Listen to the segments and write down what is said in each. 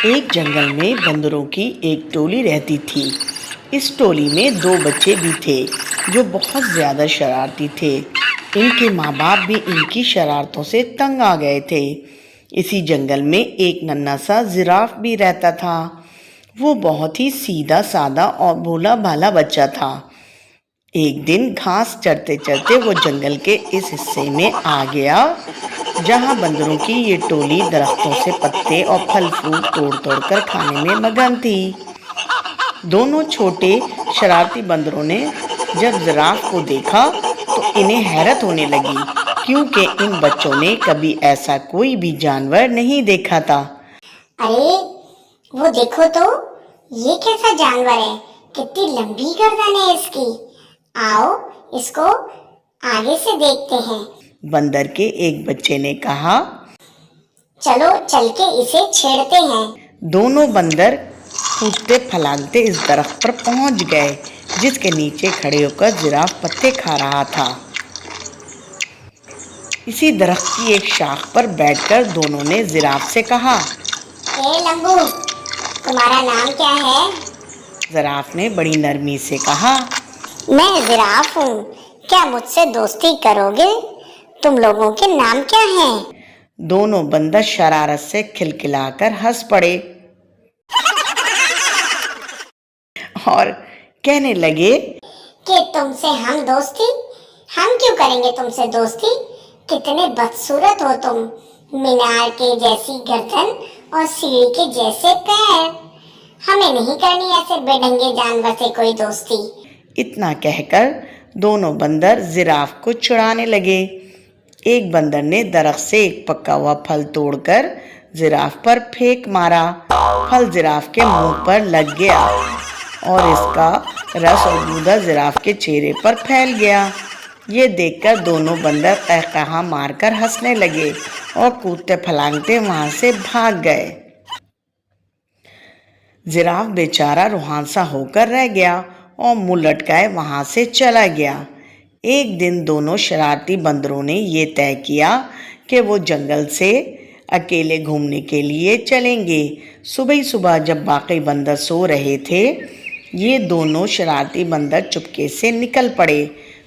ایک جنگل میں بندروں کی ایک ٹولی رہتی تھی۔ اس ٹولی میں 2 بچے بھی تھے جو بہت زیادہ شرارتی تھے۔ ان کے ماں باپ بھی ان کی شرارتوں سے تنگ آ گئے تھے۔ اسی جنگل میں ایک ننھا سا زراف بھی رہتا تھا۔ وہ بہت ہی سیدھا سادہ اور بھولا بھالا بچہ تھا۔ ایک دن گھاس چرتے چرتے وہ جنگل کے اس حصے میں آ گیا جہاں بندروں کی یہ ٹولی درختوں سے پتے اور پھل فروٹ توڑ توڑ کر کھانے میں مگن تھی۔ دونوں چھوٹے شرارتی بندروں نے جب زراف کو دیکھا تو انہیں حیرت ہونے لگی، کیونکہ ان بچوں نے کبھی ایسا کوئی بھی جانور نہیں دیکھا تھا۔ ارے وہ دیکھو تو، یہ کیسا جانور ہے؟ کتنی لمبی گردن ہے اس کی۔ آؤ اس کو آگے سے دیکھتے ہیں۔ بندر کے ایک بچے نے کہا، چلو چل کے اسے چھیڑتے ہیں۔ دونوں بندر کودتے پھلانگتے اس درخت پر پہنچ گئے جس کے نیچے کھڑے ہو کر زراف پتے کھا رہا تھا۔ اسی درخت کی ایک شاخ پر بیٹھ کر دونوں نے زراف سے کہا، اے لمبو، تمہارا نام کیا ہے؟ زراف نے بڑی نرمی سے کہا، میں زراف ہوں، کیا مجھ سے دوستی کرو گے؟ تم لوگوں کے نام کیا ہیں؟ دونوں بندر شرارت سے کھلکھلا کر ہنس پڑے اور کہنے لگے کہ تم سے ہم کیوں کریں گے تم سے دوستی؟ کتنے بدصورت ہو تم، مینار کے جیسی گردن اور سیڑھی کے جیسے پیر۔ ہمیں نہیں کرنی ایسے بے ڈھنگے جانور سے کوئی دوستی۔ اتنا کہہ کر دونوں بندر زراف کو چھڑانے لگے۔ ایک بندر نے درخت سے ایک پکا ہوا پھل توڑ کر زراف پر پھینک مارا۔ پھل زراف کے منہ پر لگ گیا اور اس کا رس اور گودا زراف کے چہرے پر پھیل گیا۔ یہ دیکھ کر دونوں بندر قہقہا مار کر ہنسنے لگے اور کودتے پھلانگتے وہاں سے بھاگ گئے۔ زراف بیچارہ روحانسا ہو کر رہ گیا اور منہ لٹکائے وہاں سے چلا گیا۔ ایک دن دونوں شرارتی بندروں نے یہ طے کیا کہ وہ جنگل سے اکیلے گھومنے کے لیے چلیں گے۔ صبح جب باقی بندر سو رہے تھے، یہ دونوں شرارتی بندر چپکے سے نکل پڑے۔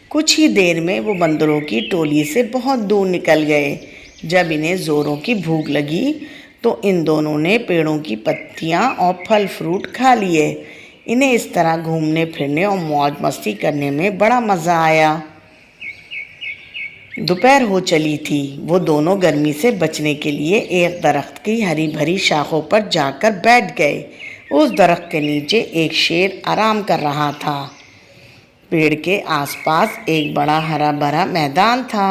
کچھ ہی دیر میں وہ بندروں کی ٹولی سے بہت دور نکل گئے۔ جب انہیں زوروں کی بھوک لگی تو ان دونوں نے پیڑوں کی پتیاں اور پھل فروٹ کھا لیے۔ انہیں اس طرح گھومنے پھرنے اور موج مستی کرنے میں بڑا مزہ آیا۔ دوپہر ہو چلی تھی۔ وہ دونوں گرمی سے بچنے کے لیے ایک درخت کی ہری بھری شاخوں پر جا کر بیٹھ گئے۔ اس درخت کے نیچے ایک شیر آرام کر رہا تھا۔ پیڑ کے آس پاس ایک بڑا ہرا بھرا میدان تھا۔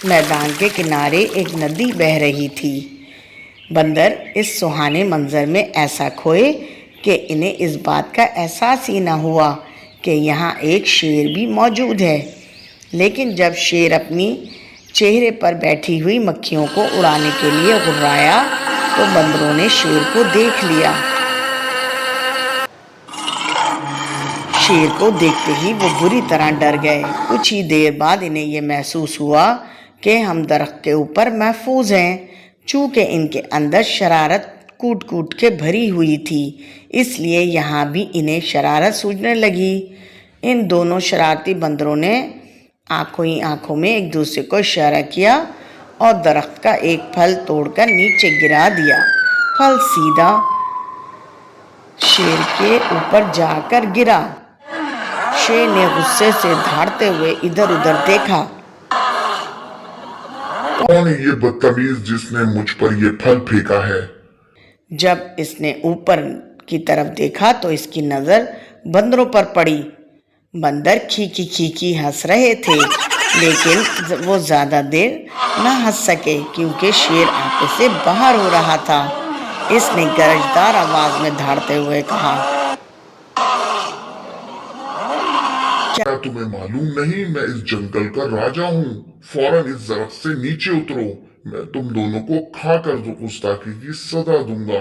میدان کے کنارے ایک ندی بہہ رہی تھی۔ بندر اس سہانے منظر میں ایسا کھوئے کہ انہیں اس بات کا احساس ہی نہ ہوا کہ یہاں ایک شیر بھی موجود ہے۔ لیکن جب شیر اپنی چہرے پر بیٹھی ہوئی مکھیوں کو اڑانے کے لیے غرایا تو بندروں نے شیر کو دیکھ لیا۔ شیر کو دیکھتے ہی وہ بری طرح ڈر گئے۔ کچھ ہی دیر بعد انہیں یہ محسوس ہوا کہ ہم درخت کے اوپر محفوظ ہیں۔ چونکہ ان کے اندر شرارت کوٹ کوٹ کے بھری ہوئی تھی، اس لیے یہاں بھی انہیں شرارت سوجنے لگی۔ ان دونوں شرارتی بندروں نے آنکھوں ہی آنکھوں میں ایک دوسرے کو اشارہ کیا اور درخت کا ایک پھل توڑ کر نیچے گرا دیا۔ پھل سیدھا شیر کے اوپر جا کر گرا۔ شیر نے غصے سے دھاڑتے ہوئے ادھر ادھر دیکھا۔ کون ہے یہ بدتمیز جس نے مجھ پر یہ پھل پھینکا ہے؟ جب اس نے اوپر کی طرف دیکھا تو اس کی نظر بندروں پر پڑی۔ بندر کھیکی کھیکی ہنس رہے تھے، لیکن وہ زیادہ دیر نہ ہنس سکے کیونکہ شیر آنکھوں سے باہر ہو رہا تھا۔ اس نے گرجدار آواز میں دھاڑتے ہوئے کہا، کیا تمہیں معلوم نہیں میں اس جنگل کا راجا ہوں؟ فوراً اس درخت سے نیچے اترو، میں تم دونوں کو کھا کر گستاخی کی سزا دوں گا۔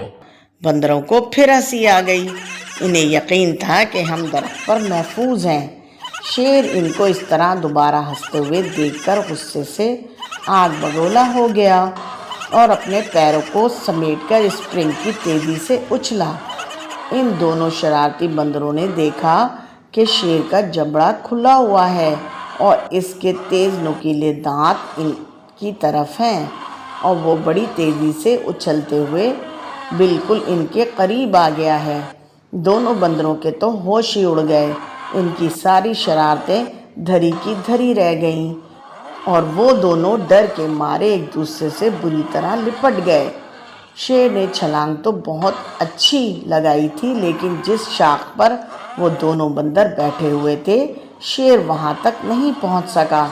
بندروں کو پھر ہنسی آ گئی۔ انہیں یقین تھا کہ ہم درخت پر محفوظ ہیں۔ شیر ان کو اس طرح دوبارہ ہنستے ہوئے دیکھ کر غصے سے آگ بگولا ہو گیا۔ اور اپنے پیروں کو سمیٹ کر اسپرنگ کی تیزی سے اچھلا۔ ان دونوں شرارتی بندروں نے دیکھا کہ شیر کا جبڑا کھلا ہوا ہے اور اس کے تیز نوکیلے دانت ان کی طرف ہیں، اور وہ بڑی تیزی سے اچھلتے ہوئے بالکل ان کے قریب آ گیا ہے۔ دونوں بندروں کے تو ہوش ہی اڑ گئے، ان کی ساری شرارتیں دھری کی دھری رہ گئیں، اور وہ دونوں ڈر کے مارے ایک دوسرے سے بری طرح لپٹ گئے۔ شیر نے چھلانگ تو بہت اچھی لگائی تھی، لیکن جس شاخ پر وہ دونوں بندر بیٹھے ہوئے تھے شیر وہاں تک نہیں پہنچ سکا۔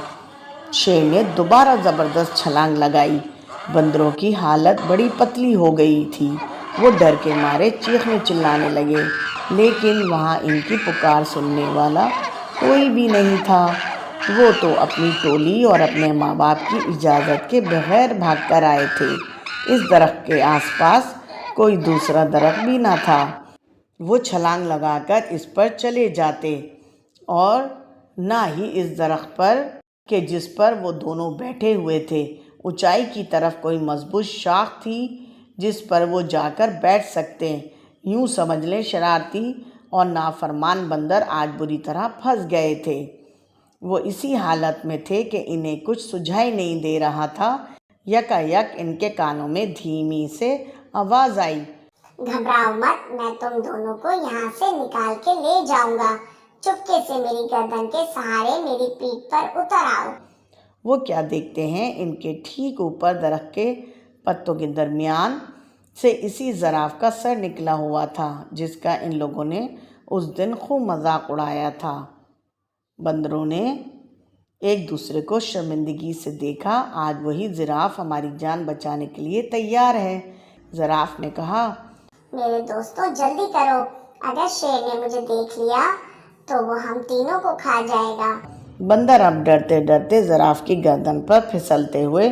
شیر نے دوبارہ زبردست چھلانگ لگائی۔ بندروں کی حالت بڑی پتلی ہو گئی تھی، وہ ڈر کے مارے چیخنے چلانے لگے، لیکن وہاں ان کی پکار سننے والا کوئی بھی نہیں تھا۔ وہ تو اپنی ٹولی اور اپنے ماں باپ کی اجازت کے بغیر بھاگ کر آئے تھے۔ اس درخت کے آس پاس کوئی دوسرا درخت بھی نہ تھا۔ وہ چھلانگ لگا کر اس پر چلے جاتے، اور نہ ہی اس درخت پر کہ جس پر وہ دونوں بیٹھے ہوئے تھے اونچائی کی طرف کوئی مضبوط شاخ تھی جس پر وہ جا کر بیٹھ سکتے۔ یوں سمجھ لیں شرارتی اور نافرمان بندر آج بری طرح پھنس گئے تھے۔ وہ اسی حالت میں تھے کہ انہیں کچھ سجھائی نہیں دے رہا تھا۔ یکا یک ان کے کانوں میں دھیمی سے آواز آئی، گھبراؤ مت، میں تم دونوں کو یہاں سے نکال کے لے جاؤں گا، چپکے سے میری گردن کے سہارے میری پیٹھ پر اتر آؤ۔ وہ کیا دیکھتے ہیں، ان کے ٹھیک اوپر درخت کے پتوں کے درمیان سے اسی زراف کا سر نکلا ہوا تھا جس کا ان لوگوں نے اس دن خوب مذاق اڑایا تھا۔ بندروں نے ایک دوسرے کو شرمندگی سے دیکھا۔ آج وہی زراف ہماری جان بچانے کے لیے تیار ہے۔ زراف نے کہا، میرے دوستو جلدی کرو، اگر شیر نے مجھے دیکھ لیا تو وہ ہم تینوں کو کھا جائے گا۔ بندر اب ڈرتے ڈرتے زراف کی گردن پر پھسلتے ہوئے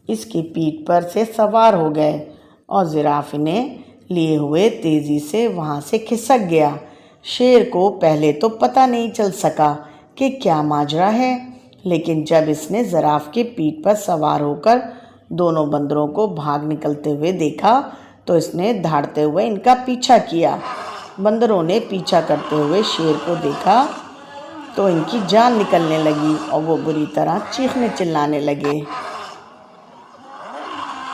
اس کی پیٹھ پر سے سوار ہو گئے، اور زراف انہیں لیے ہوئے تیزی سے وہاں سے کھسک گیا۔ شیر کو پہلے تو پتہ نہیں چل سکا کہ کیا ماجرا ہے، لیکن جب اس نے زراف کی پیٹھ پر سوار ہو کر دونوں بندروں کو بھاگ نکلتے ہوئے دیکھا تو اس نے دھاڑتے ہوئے ان کا پیچھا کیا۔ بندروں نے پیچھا کرتے ہوئے شیر کو دیکھا تو ان کی جان نکلنے لگی اور وہ بری طرح چیخنے چلانے لگے۔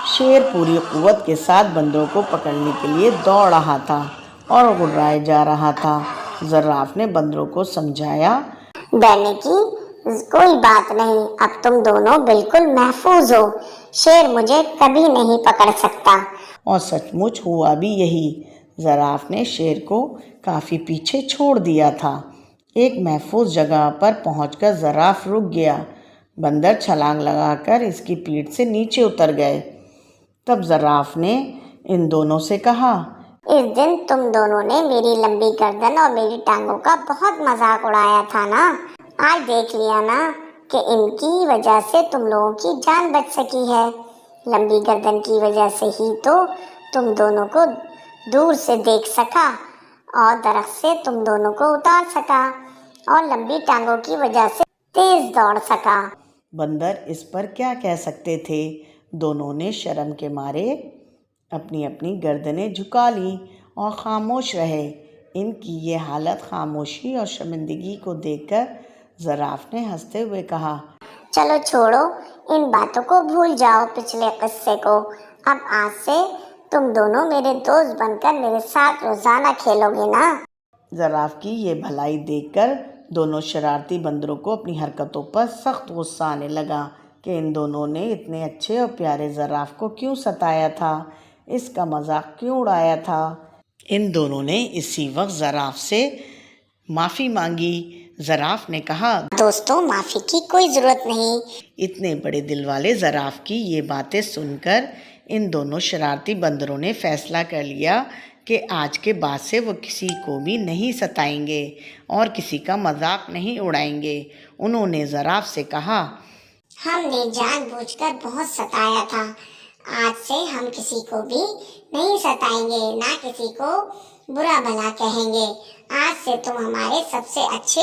شیر پوری قوت کے ساتھ بندروں کو پکڑنے کے لیے دوڑ رہا تھا اور غرائے جا رہا تھا۔ زراف نے بندروں کو سمجھایا، ڈرنے کی کوئی بات نہیں، اب تم دونوں بالکل محفوظ ہو، شیر مجھے کبھی نہیں پکڑ سکتا۔ اور سچ مچ ہوا بھی یہی۔ زراف نے شیر کو کافی پیچھے چھوڑ دیا تھا۔ ایک محفوظ جگہ پر پہنچ کر زراف رک گیا۔ بندر چھلانگ لگا کر اس کی پیٹھ سے نیچے اتر گئے۔ تب زراف نے ان دونوں سے کہا، اس دن تم دونوں نے میری لمبی گردن اور میری ٹانگوں کا بہت مذاق اڑایا تھا نا، آج دیکھ لیا نا کہ ان کی وجہ سے تم لوگوں کی جان بچ سکی ہے۔ لمبی گردن کی وجہ سے ہی تو تم دونوں کو دور سے دیکھ سکا اور درخت سے تم دونوں کو اتار سکا، اور لمبی ٹانگوں کی وجہ سے تیز دوڑ سکا۔ بندر اس پر کیا کہہ سکتے تھے؟ دونوں نے شرم کے مارے اپنی اپنی گردنیں جھکا لیں اور خاموش رہے۔ ان کی یہ حالت خاموشی اور شرمندگی کو دیکھ کر زراف نے ہنستے ہوئے کہا، چلو چھوڑو ان باتوں کو، بھول جاؤ پچھلے قصے کو، اب آج سے تم دونوں میرے دوست بن کر میرے ساتھ روزانہ کھیلو گے نا۔ زراف کی یہ بھلائی دیکھ کر دونوں شرارتی بندروں کو اپنی حرکتوں پر سخت غصہ آنے لگا کہ ان دونوں نے اتنے اچھے اور پیارے زراف کو کیوں ستایا تھا، اس کا مذاق کیوں اڑایا تھا۔ ان دونوں نے اسی وقت زراف سے معافی مانگی۔ زراف نے کہا، دوستوں معافی کی کوئی ضرورت نہیں۔ اتنے بڑے دل والے زراف کی یہ باتیں سن کر ان دونوں شرارتی بندروں نے فیصلہ کر لیا کہ آج کے بعد سے وہ کسی کو بھی نہیں ستائیں گے اور کسی کا مذاق نہیں اڑائیں گے۔ انہوں نے زراف سے کہا، ہم نے جان بوجھ کر بہت ستایا تھا، آج سے ہم کسی کو بھی نہیں ستائیں گے، نہ کسی کو برا بھلا کہیں گے۔ آج سے تم ہمارے سب سے اچھے